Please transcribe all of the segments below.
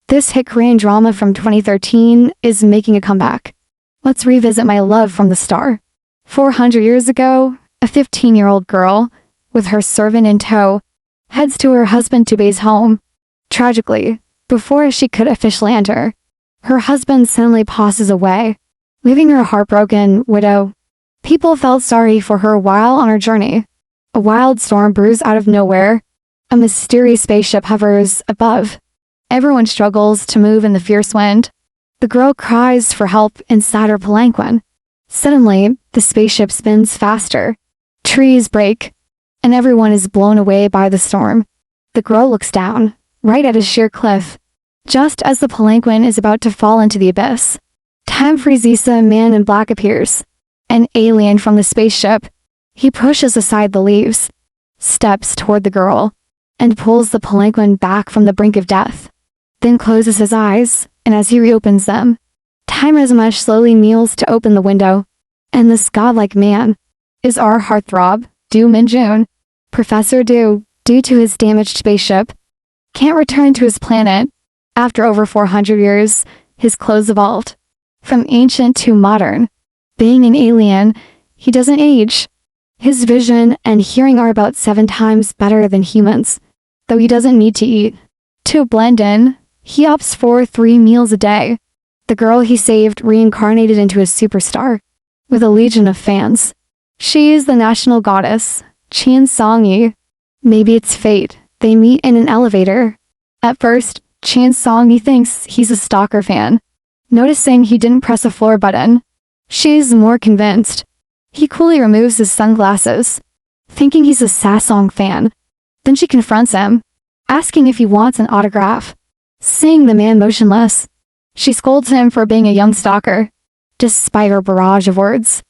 This hit Korean drama from 2013 is making a comeback. Let's revisit my love from the star. 400 years ago, a 15-year-old girl, with her servant in tow, heads to her husband Tube's home. Tragically, before she could officially enter, her husband suddenly passes away, leaving her a heartbroken widow. People felt sorry for her while on her journey. A wild storm brews out of nowhere. A mysterious spaceship hovers above. Everyone struggles to move in the fierce wind. The girl cries for help inside her palanquin. Suddenly, the spaceship spins faster. Trees break, and everyone is blown away by the storm. The girl looks down, right at a sheer cliff. Just as the palanquin is about to fall into the abyss, time freezes. A man in black appears. An alien from the spaceship. He pushes aside the leaves, steps toward the girl, and pulls the palanquin back from the brink of death. Then closes his eyes, and as he reopens them, Time Razamesh slowly kneels to open the window. And this godlike man is our heartthrob, Do Min-jun. Professor Do, due to his damaged spaceship, can't return to his planet. After over 400 years, his clothes evolved. From ancient to modern. Being an alien, he doesn't age. His vision and hearing are about 7 times better than humans, though he doesn't need to eat. To blend in, he opts for 3 meals a day. The girl he saved reincarnated into a superstar, with a legion of fans. She is the national goddess, Chan Song-yi. Maybe it's fate. They meet in an elevator. At first, Chan Song-yi thinks he's a stalker fan. Noticing he didn't press a floor button, she's more convinced. He coolly removes his sunglasses, thinking he's a Sasong fan. Then she confronts him, asking if he wants an autograph. Seeing the man motionless, she scolds him for being a young stalker. Despite her barrage of words,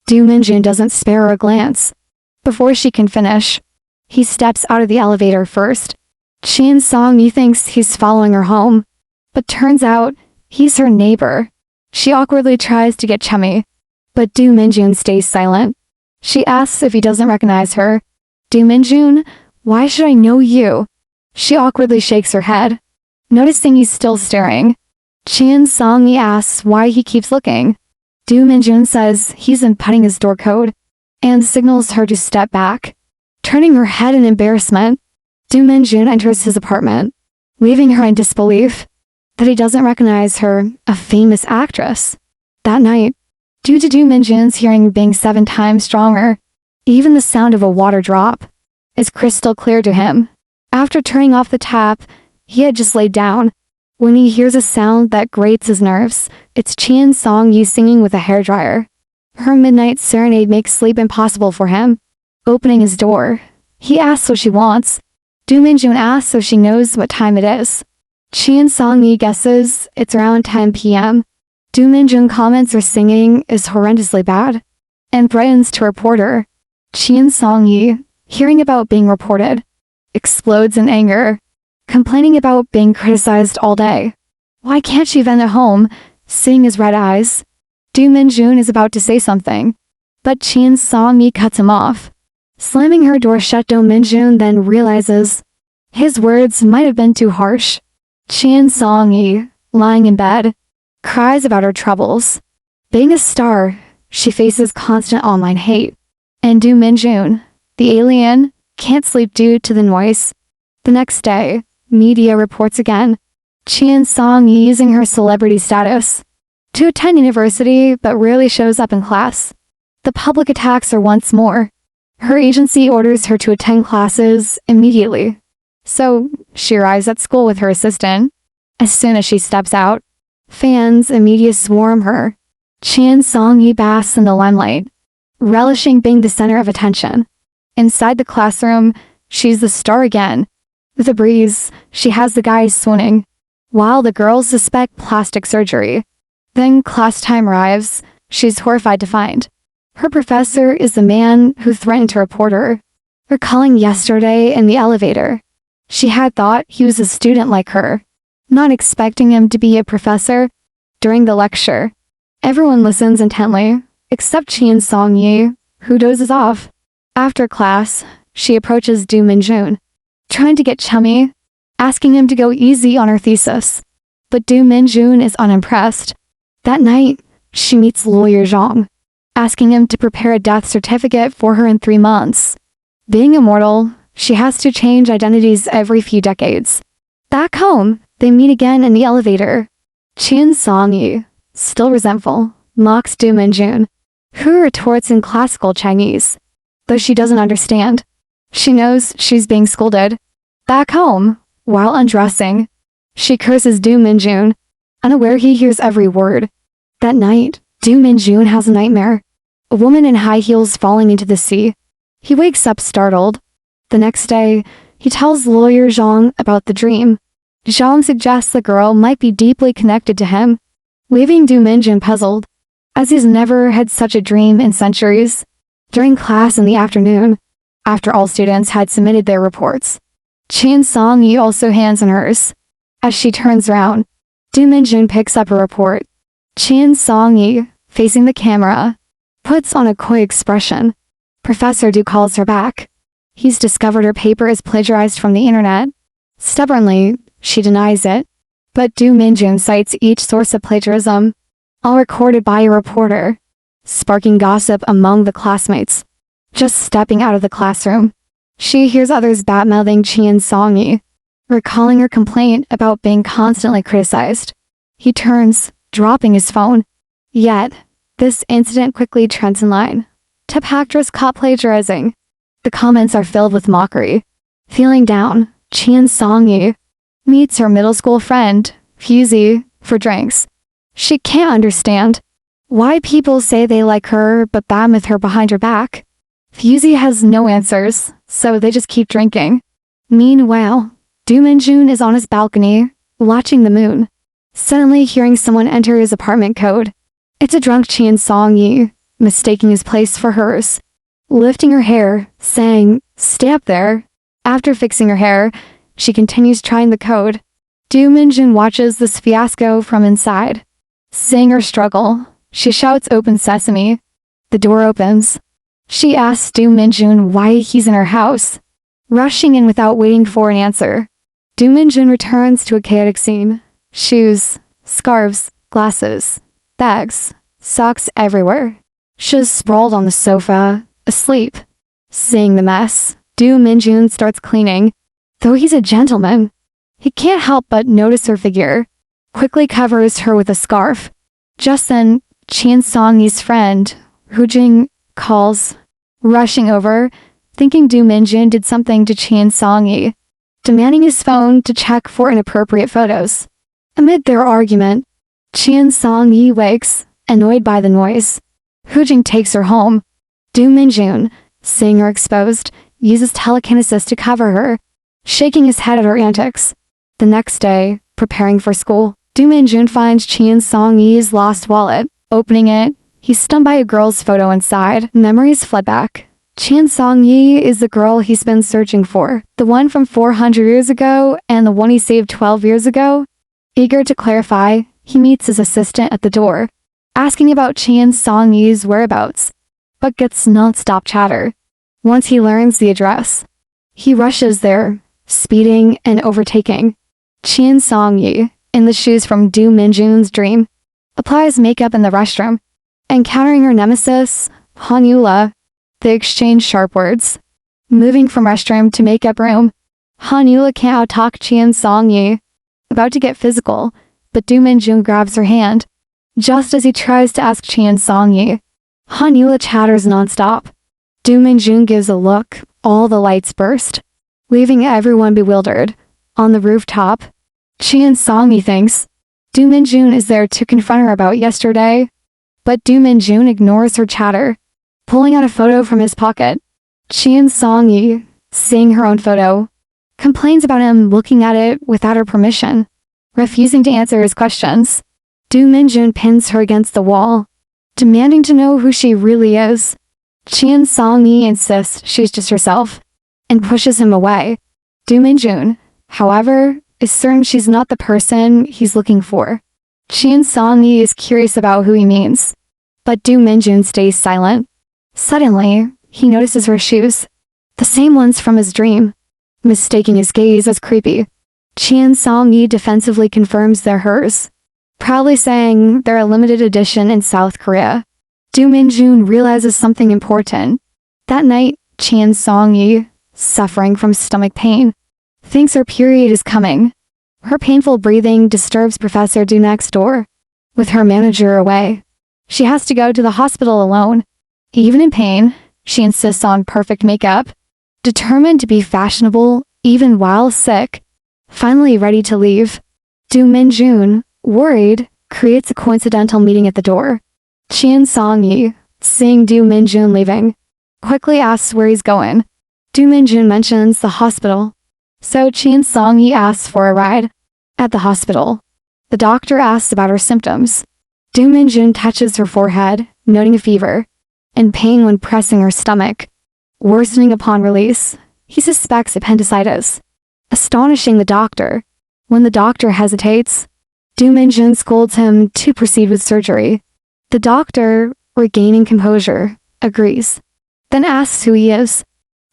Do Min-jun doesn't spare her a glance. Before she can finish, he steps out of the elevator first. Chan Song-yi thinks he's following her home, but turns out he's her neighbor. She awkwardly tries to get chummy, but Do Min-jun stays silent. She asks if he doesn't recognize her. Do Min-jun, why should I know you? She awkwardly shakes her head, noticing he's still staring. Chan Song-yi asks why he keeps looking. Do Min-jun says he's inputting his door code, and signals her to step back. Turning her head in embarrassment, Do Min-jun enters his apartment, leaving her in disbelief that he doesn't recognize her, a famous actress. That night, due to Do Min-jun's hearing being 7 times stronger, even the sound of a water drop is crystal clear to him. After turning off the tap, he had just laid down. When he hears a sound that grates his nerves, it's Chan Song-yi singing with a hairdryer. Her midnight serenade makes sleep impossible for him. Opening his door, he asks what she wants. Do Min-jun asks if she knows what time it is. Chan Song-yi guesses it's around 10 p.m. Do Min-jun comments her singing is horrendously bad, and threatens to report her. Chan Song-yi, hearing about being reported, explodes in anger, complaining about being criticized all day. Why can't she vent at home, seeing his red eyes? Do Min-jun is about to say something, but Chan Song-yi cuts him off. Slamming her door shut, Do Min-jun then realizes his words might have been too harsh. Chan Song-yi, lying in bed, cries about her troubles. Being a star, she faces constant online hate. And Do Min-jun, the alien, can't sleep due to the noise. The next day, media reports again. Chan Song-yi using her celebrity status to attend university but rarely shows up in class. The public attacks her once more. Her agency orders her to attend classes immediately. So, she arrives at school with her assistant. As soon as she steps out, fans and media swarm her. Chan Song-yi basks in the limelight, relishing being the center of attention. Inside the classroom, she's the star again. With a breeze, she has the guys swooning, while the girls suspect plastic surgery. Then class time arrives, she's horrified to find her professor is the man who threatened to report her. Recalling yesterday in the elevator, she had thought he was a student like her, not expecting him to be a professor. During the lecture, everyone listens intently, except Chan Song-yi, who dozes off. After class, she approaches Do Min-jun, trying to get chummy, asking him to go easy on her thesis. but Do Minjun is unimpressed. That night, she meets lawyer Zhang, asking him to prepare a death certificate for her in 3 months. Being immortal, she has to change identities every few decades. Back home, they meet again in the elevator. Qian Songyi, still resentful, mocks Du Minjun, who retorts in classical Chinese. Though she doesn't understand, she knows she's being scolded. Back home, while undressing, she curses Du Minjun, unaware he hears every word. That night, Du Minjun has a nightmare. A woman in high heels falling into the sea. He wakes up startled. The next day, he tells lawyer Zhang about the dream. Zhang suggests the girl might be deeply connected to him, leaving Du Minjun puzzled, as he's never had such a dream in centuries. During class in the afternoon, after all students had submitted their reports, Qian Songyi also hands in hers. As she turns around, Du Minjun picks up her report. Qian Songyi, facing the camera, puts on a coy expression. Professor Du calls her back. He's discovered her paper is plagiarized from the internet. Stubbornly, she denies it, but Du Minjun cites each source of plagiarism, all recorded by a reporter, sparking gossip among the classmates. Just stepping out of the classroom, she hears others badmouthing Qian Songyi, recalling her complaint about being constantly criticized. He turns, dropping his phone. Yet, this incident quickly trends in line. Top actress caught plagiarizing. The comments are filled with mockery. Feeling down, Qian Songyi meets her middle school friend, Fuzzy, for drinks. She can't understand why people say they like her but badmouth her behind her back. Fuzzy has no answers, so they just keep drinking. Meanwhile, Du Minjun is on his balcony, watching the moon, suddenly hearing someone enter his apartment code. It's a drunk Qian Songyi, mistaking his place for hers, lifting her hair, saying, "Stay up there." After fixing her hair, she continues trying the code. Du Minjun watches this fiasco from inside. Seeing her struggle, she shouts, "Open sesame." The door opens. She asks Du Minjun why he's in her house, rushing in without waiting for an answer. Du Minjun returns to a chaotic scene. Shoes, scarves, glasses, bags, socks everywhere. She's sprawled on the sofa, asleep. Seeing the mess, Du Minjun starts cleaning. Though he's a gentleman, he can't help but notice her figure, quickly covers her with a scarf. Just then, Qian Songyi's friend, Hu Jing, calls, rushing over, thinking Du Minjun did something to Qian Songyi, demanding his phone to check for inappropriate photos. Amid their argument, Qian Songyi wakes, annoyed by the noise. Hu Jing takes her home. Du Minjun, seeing her exposed, uses telekinesis to cover her, shaking his head at her antics. The next day, preparing for school, Du Minjun finds Qian Songyi's lost wallet. Opening it, he's stunned by a girl's photo inside. Memories flood back. Qian Songyi is the girl he's been searching for, the one from 400 years ago and the one he saved 12 years ago. Eager to clarify, he meets his assistant at the door, asking about Qian Songyi's whereabouts, but gets non-stop chatter. Once he learns the address, he rushes there, speeding and overtaking. Qian Songyi, in the shoes from Du Minjun's dream, applies makeup in the restroom. Encountering her nemesis, Han Yula, they exchange sharp words. Moving from restroom to makeup room, Han Yula can't outtalk Qian Songyi, about to get physical, but Du Minjun grabs her hand. Just as he tries to ask Qian Songyi, Han Yula chatters nonstop. Du Minjun gives a look, all the lights burst, leaving everyone bewildered. On the rooftop, Qian Songyi thinks Du Minjun is there to confront her about yesterday, but Du Minjun ignores her chatter, pulling out a photo from his pocket. Qian Songyi, seeing her own photo, complains about him looking at it without her permission, refusing to answer his questions. Du Minjun pins her against the wall, demanding to know who she really is. Qian Songyi insists she's just herself, and pushes him away. Du Minjun, however, is certain she's not the person he's looking for. Qian Songyi is curious about who he means, but Du Minjun stays silent. Suddenly, he notices her shoes, the same ones from his dream. Mistaking his gaze as creepy, Chan Song-yi defensively confirms they're hers, proudly saying they're a limited edition in South Korea. Do Min-jun realizes something important. That night, Chan Song-yi, suffering from stomach pain, thinks her period is coming. Her painful breathing disturbs Professor Do next door. With her manager away, she has to go to the hospital alone. Even in pain, she insists on perfect makeup, determined to be fashionable even while sick. Finally ready to leave, Do Min-jun, worried, creates a coincidental meeting at the door. Chan Song-yi, seeing Do Min-jun leaving, quickly asks where he's going. Do Min-jun mentions the hospital, so Chan Song-yi asks for a ride. At the hospital, the doctor asks about her symptoms. Do Min-jun touches her forehead, noting a fever, and pain when pressing her stomach, worsening upon release. He suspects appendicitis, astonishing the doctor. When the doctor hesitates, Do Min-jun scolds him to proceed with surgery. The doctor, regaining composure, agrees, then asks who he is.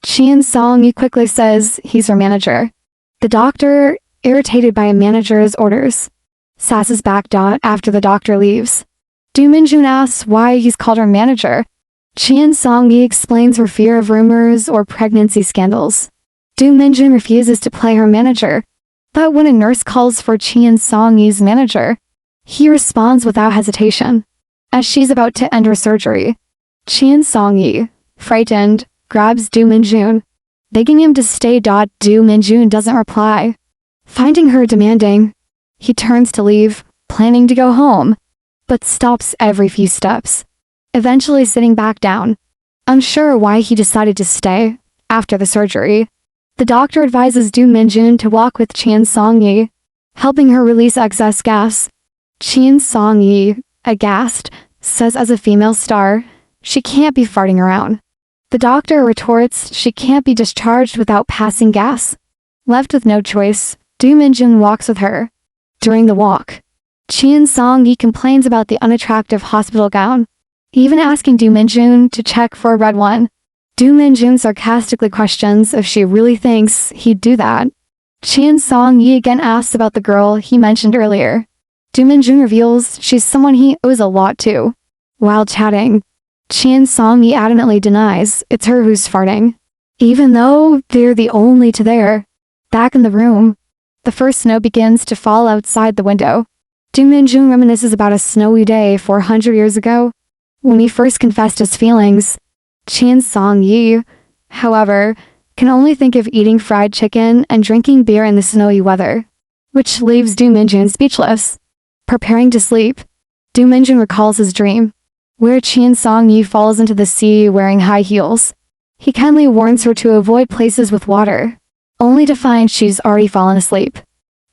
Chan Song-yi quickly says he's her manager. The doctor, irritated by a manager's orders, sasses back. After the doctor leaves, Do Min-jun asks why he's called her manager. Chan Song-yi explains her fear of rumors or pregnancy scandals. Do Min-jun refuses to play her manager, but when a nurse calls for Chan Song-yi's manager, he responds without hesitation. As she's about to end her surgery, Chan Song-yi, frightened, grabs Do Min-jun, begging him to stay. Do Min-jun doesn't reply. Finding her demanding, he turns to leave, planning to go home, but stops every few steps, eventually sitting back down, unsure why he decided to stay. After the surgery, the doctor advises Do Min-jun to walk with Chan Song-yi, helping her release excess gas. Chan Song-yi, aghast, says as a female star, she can't be farting around. The doctor retorts she can't be discharged without passing gas. Left with no choice, Do Min-jun walks with her. During the walk, Chan Song-yi complains about the unattractive hospital gown, even asking Do Min-jun to check for a red one. Do Min-jun sarcastically questions if she really thinks he'd do that. Chan Song-yi again asks about the girl he mentioned earlier. Do Min-jun reveals she's someone he owes a lot to. While chatting, Chan Song-yi adamantly denies it's her who's farting, even though they're the only two there. Back in the room, the first snow begins to fall outside the window. Do Min-jun reminisces about a snowy day 400 years ago, when he first confessed his feelings. Chan Song-yi, however, can only think of eating fried chicken and drinking beer in the snowy weather, which leaves Do Min-jun speechless. Preparing to sleep, Do Min-jun recalls his dream, where Chan Song-yi falls into the sea wearing high heels. He kindly warns her to avoid places with water, only to find she's already fallen asleep.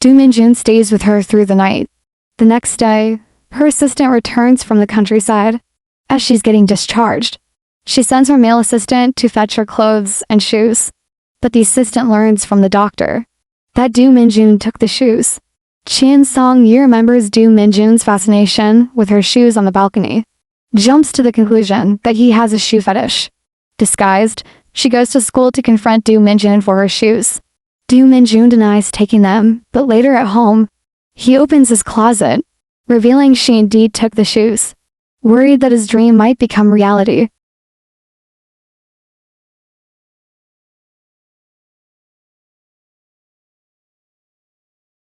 Do Min-jun stays with her through the night. The next day, her assistant returns from the countryside. As she's getting discharged, she sends her male assistant to fetch her clothes and shoes, but the assistant learns from the doctor that Do Min-jun took the shoes. Chan Song-yi remembers Do Min-jun's fascination with her shoes on the balcony, jumps to the conclusion that he has a shoe fetish. Disguised, she goes to school to confront Do Min-jun for her shoes. Do Min-jun denies taking them, but later at home, he opens his closet, revealing she indeed took the shoes. Worried that his dream might become reality,